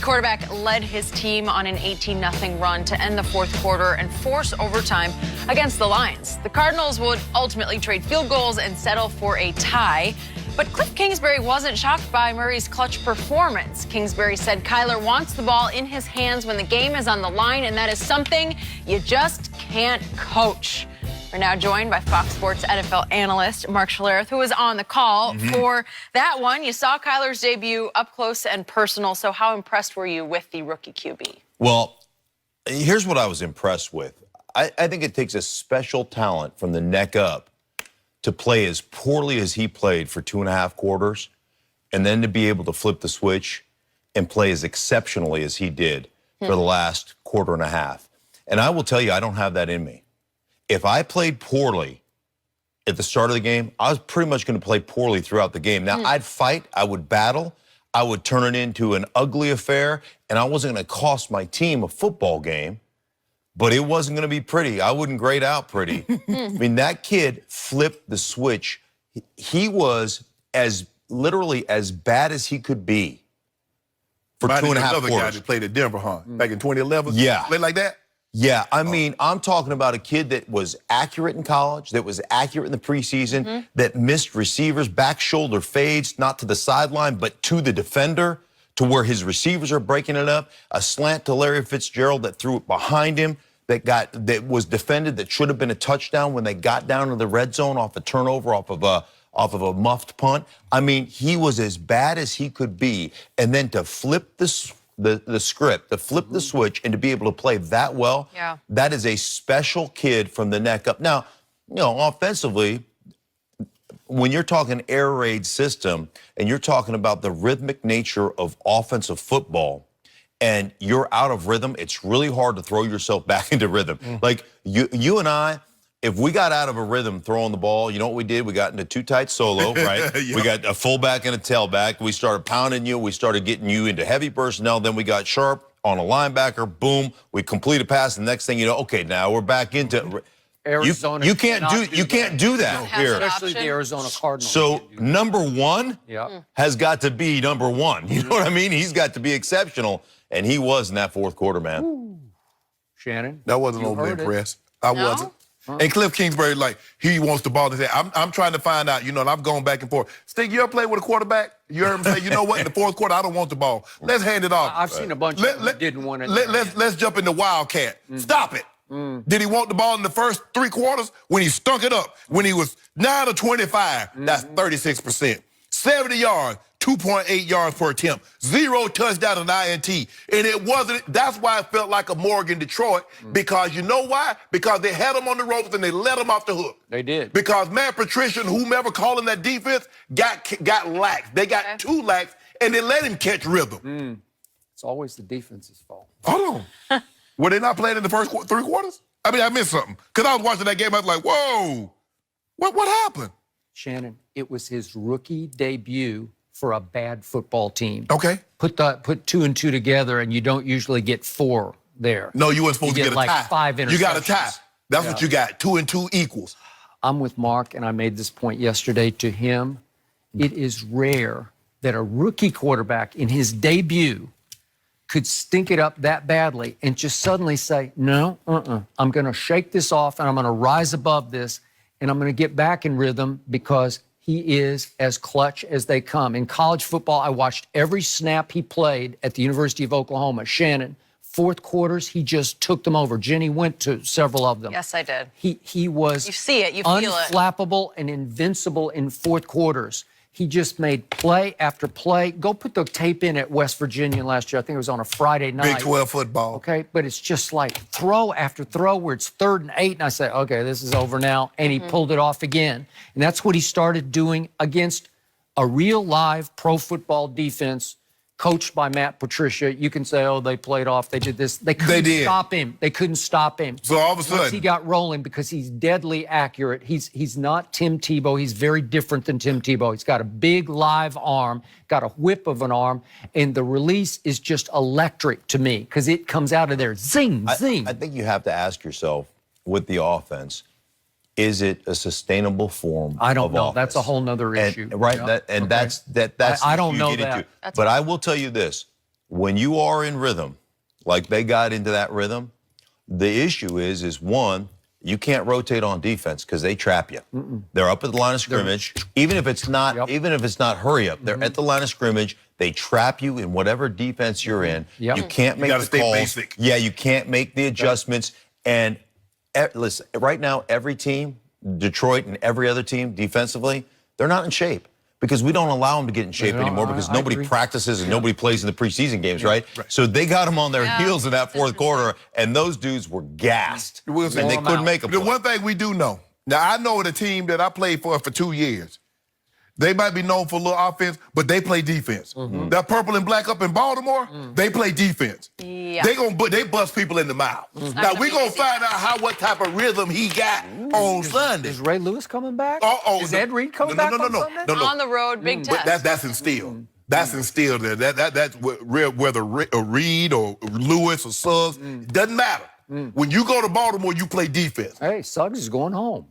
The quarterback led his team on an 18-0 run to end the fourth quarter and force overtime against the Lions. The Cardinals would ultimately trade field goals and settle for a tie. But Cliff Kingsbury wasn't shocked by Murray's clutch performance. Kingsbury said Kyler wants the ball in his hands when the game is on the line, and that is something you just can't coach. We're now joined by Fox Sports NFL analyst Mark Schlereth, who was on the call for that one. You saw Kyler's debut up close and personal, so how impressed were you with the rookie QB? Well, here's what I was impressed with. I think it takes a special talent from the neck up to play as poorly as he played for 2.5 quarters, and then to be able to flip the switch and play as exceptionally as he did for the last quarter and a half. And I will tell you, I don't have that in me. If I played poorly at the start of the game, I was pretty much going to play poorly throughout the game. Now, I'd fight, I would battle, I would turn it into an ugly affair, and I wasn't going to cost my team a football game, but it wasn't going to be pretty. I wouldn't grade out pretty. I mean, that kid flipped the switch. He was literally as bad as he could be for 2.5 quarters. Another guy that played at Denver, huh? Back in 2011? Yeah. Played like that? Yeah, I mean, I'm talking about a kid that was accurate in college, that was accurate in the preseason, that missed receivers, back shoulder fades, not to the sideline, but to the defender, to where his receivers are breaking it up. A slant to Larry Fitzgerald that threw it behind him, that was defended, that should have been a touchdown when they got down to the red zone off a turnover, off of a muffed punt. I mean, he was as bad as he could be, and then to flip the script, to flip the switch, and to be able to play that well, that is a special kid from the neck up. Now, you know, offensively, when you're talking air raid system and you're talking about the rhythmic nature of offensive football and you're out of rhythm, it's really hard to throw yourself back into rhythm. Like you and I, if we got out of a rhythm throwing the ball, you know what we did? We got into too tight solo, right? We got a fullback and a tailback. We started pounding you. We started getting you into heavy personnel. Then we got sharp on a linebacker. Boom. We complete a pass. And the next thing you know, okay, now we're back into Arizona. You can't do that here. Especially the Arizona Cardinals. So number one has got to be number one. You know what I mean? He's got to be exceptional. And he was in that fourth quarter, man. Ooh. Shannon? That wasn't over impressed. I wasn't. And Cliff Kingsbury, like, he wants the ball in his hand. I'm trying to find out, you know, and I've gone back and forth. Stig, you ever played with a quarterback? You heard him say, you know what, in the fourth quarter, I don't want the ball. Let's hand it off. I've seen a bunch of them didn't want it. Let's jump in the Wildcat. Stop it. Did he want the ball in the first 3 quarters? When he stunk it up, when he was 9 of 25, that's 36%. 70 yards, 2.8 yards per attempt, 0 touchdown and INT. And it wasn't, that's why it felt like a Morgan Detroit, because you know why? Because they had him on the ropes and they let him off the hook. They did. Because Matt Patricia and whomever calling that defense got lax. They got too lax and they let him catch rhythm. It's always the defense's fault. Hold on. Were they not playing in the first 3 quarters? I mean, I missed something. Because I was watching that game, I was like, whoa, what happened? Shannon, it was his rookie debut for a bad football team. Okay. Put 2 and 2 together, and you don't usually get 4 there. No, you weren't supposed to get a like tie. 5 interceptions. You got a tie. That's what you got. 2 and 2 equals. I'm with Mark, and I made this point yesterday to him. It is rare that a rookie quarterback in his debut could stink it up that badly and just suddenly say, no, I'm going to shake this off, and I'm going to rise above this, and I'm going to get back in rhythm because he is as clutch as they come. In college football, I watched every snap he played at the University of Oklahoma. Shannon, fourth quarters, he just took them over. Jenny went to several of them. Yes, I did. He was you see it, you feel it. Unflappable and invincible in fourth quarters. He just made play after play. Go put the tape in at West Virginia last year. I think it was on a Friday night. Big 12 football. Okay, but it's just like throw after throw where it's 3rd and 8, and I say, okay, this is over now, and he pulled it off again. And that's what he started doing against a real live pro football defense coached by Matt Patricia. You can say, oh, they played off, they did this. They couldn't stop him. They couldn't stop him. So all of a sudden, once he got rolling, because he's deadly accurate. He's not Tim Tebow. He's very different than Tim Tebow. He's got a big live arm, got a whip of an arm, and the release is just electric to me because it comes out of there, zing, zing. I think you have to ask yourself, with the offense, is it a sustainable form? I don't know. Offense? That's a whole nother issue. Right, Yeah. that's I don't know you get that. into. But I will tell you this: when you are in rhythm, like they got into that rhythm, the issue is one, you can't rotate on defense because they trap you. They're up at the line of scrimmage. Even if it's not, hurry up, they're at the line of scrimmage. They trap you in whatever defense you're in. You can't make the calls. Basic. Yeah, you can't make the adjustments. And listen, right now, every team, Detroit and every other team defensively, they're not in shape because we don't allow them to get in shape anymore because nobody practices and nobody plays in the preseason games, right? So they got them on their heels in that fourth quarter, and those dudes were gassed. And they couldn't make a play. The one thing we do know, now I know the team that I played for 2 years, they might be known for a little offense, but they play defense. That purple and black up in Baltimore, they play defense. Yeah. They bust people in the mouth. Now we gonna find out what type of rhythm he got on Sunday. Is Ray Lewis coming back? Is Ed Reed coming back on Sunday? On the road, big test. But that's instilled. That's instilled there. That's whether Reed or Lewis or Suggs, doesn't matter. When you go to Baltimore, you play defense. Hey, Suggs is going home.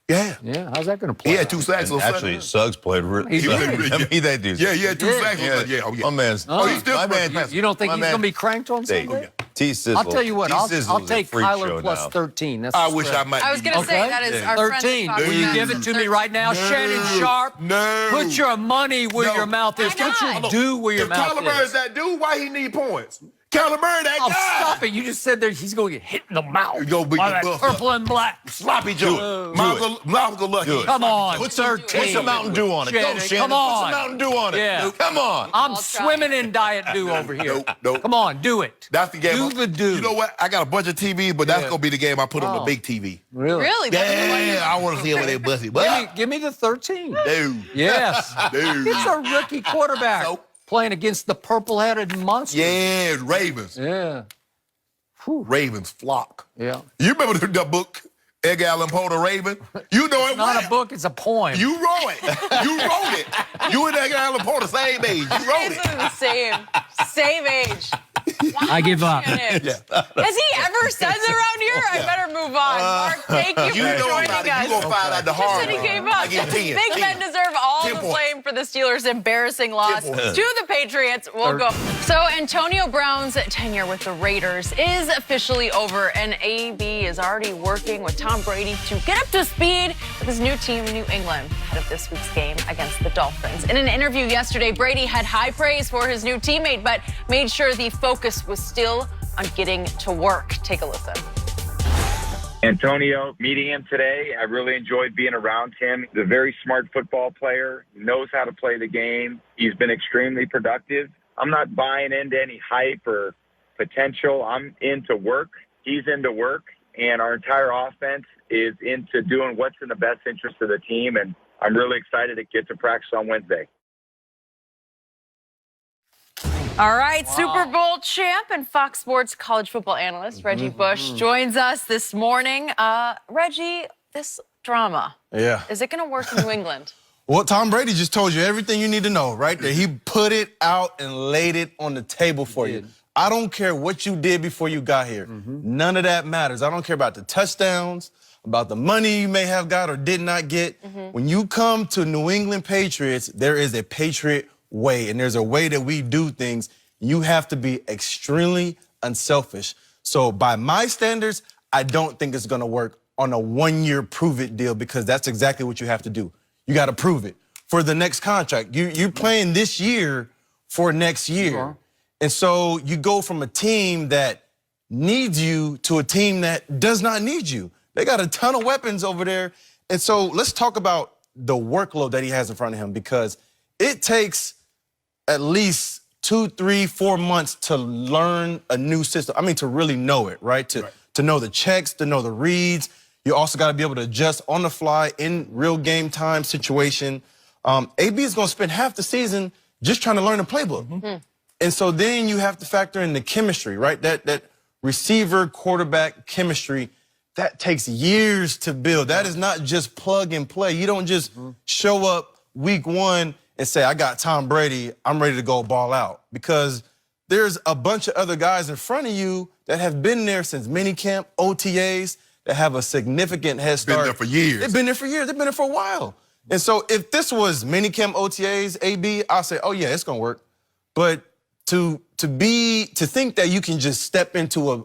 Yeah. Yeah, how's that going to play? He had 2 sacks on Sunday. Actually, Suggs played really He played good. I mean, that dude's Yeah, he had 2 sacks on Sunday. Yeah, My man's. he's still my man, impressive. You don't think my he's man- going to be cranked on Sunday? T-Sizzle. I'll tell you what, I'll T-Sizzle's a take freak Kyler show plus now. 13. That's I the wish I spread. might I was be going to say, Okay. that is our 13. friend. Will you give it to me right now? Shannon Sharp. No. Put your money where your mouth is. Why Put your not? do where your If mouth Kyler Murray's is. that dude, why he need points? Kyler Murray, that Oh, guy. stop it. You just said that he's going to get hit in the mouth. You gonna beat by your that butt. purple and black. Sloppy Joe. Malcolm Lucky. Come on. Put some Mountain Dew on it. Go, Shannon, Shannon. come Put on. some Mountain Dew on it. Yeah. Come on. I'm I'll try. swimming in Diet Dew over here. Nope. Come on, do it. That's the game. Do the do. You know what? I got a bunch of TVs, but that's Yeah. gonna be the game I put on the Oh. big TV. Really? Yeah, I want to see where they bust it. Give me the 13. Dude. Yes. Dude. It's a rookie quarterback So- playing against the purple-headed monster. Yeah, Ravens. Yeah. Ravens flock. Yeah. You remember the book, Edgar Allan Poe, The Raven? You know it Not well. a book, it's a poem. You wrote it. You wrote it. You and Edgar Allan Poe the same age. You wrote It's it. the same age. I give up. Has he ever said that around here? I better move on. Mark, thank you You for know joining about it. us. You gonna find out the hard Said he way. gave up. I give 10. Big men deserve all 10 the points. blame for the Steelers' embarrassing loss 10 to points. the Patriots. We'll go. So Antonio Brown's tenure with the Raiders is officially over, and AB is already working with Tom Brady to get up to speed with his new team, New England, ahead of this week's game against the Dolphins. In an interview yesterday, Brady had high praise for his new teammate, but made sure the focus was still on getting to work. Take a listen. Antonio, meeting him today, I really enjoyed being around him. He's a very smart football player, knows how to play the game. He's been extremely productive. I'm not buying into any hype or potential. I'm into work. He's into work, and our entire offense is into doing what's in the best interest of the team, and I'm really excited to get to practice on Wednesday. All right, Super Bowl champ and Fox Sports college football analyst Reggie Bush joins us this morning. Reggie, this drama, Yeah. is it going to work in New England? Well, Tom Brady just told you everything you need to know right there. He put it out and laid it on the table for you. I don't care what you did before you got here. None of that matters. I don't care about the touchdowns, about the money you may have got or did not get. When you come to New England Patriots, there is a Patriot way, and there's a way that we do things. You have to be extremely unselfish. So by my standards, I don't think it's gonna work on a one-year prove-it deal because that's exactly what you have to do. You gotta prove it for the next contract. You're playing this year for next year. And so you go from a team that needs you to a team that does not need you. They got a ton of weapons over there. And so let's talk about the workload that he has in front of him because it takes at least 2, 3, 4 months to learn a new system. I mean, to really know it, right? To know the checks, to know the reads. You also got to be able to adjust on the fly in real game time situation. AB is going to spend half the season just trying to learn the playbook. And so then you have to factor in the chemistry, right? That receiver quarterback chemistry, that takes years to build. That is not just plug and play. You don't just show up week one and say, I got Tom Brady, I'm ready to go ball out. Because there's a bunch of other guys in front of you that have been there since minicamp, OTAs, that have a significant head start. Been there for years. They've been there for years. They've been there for a while. And so if this was minicamp, OTAs, AB, I'll say, oh yeah, it's gonna work. But to think that you can just step into a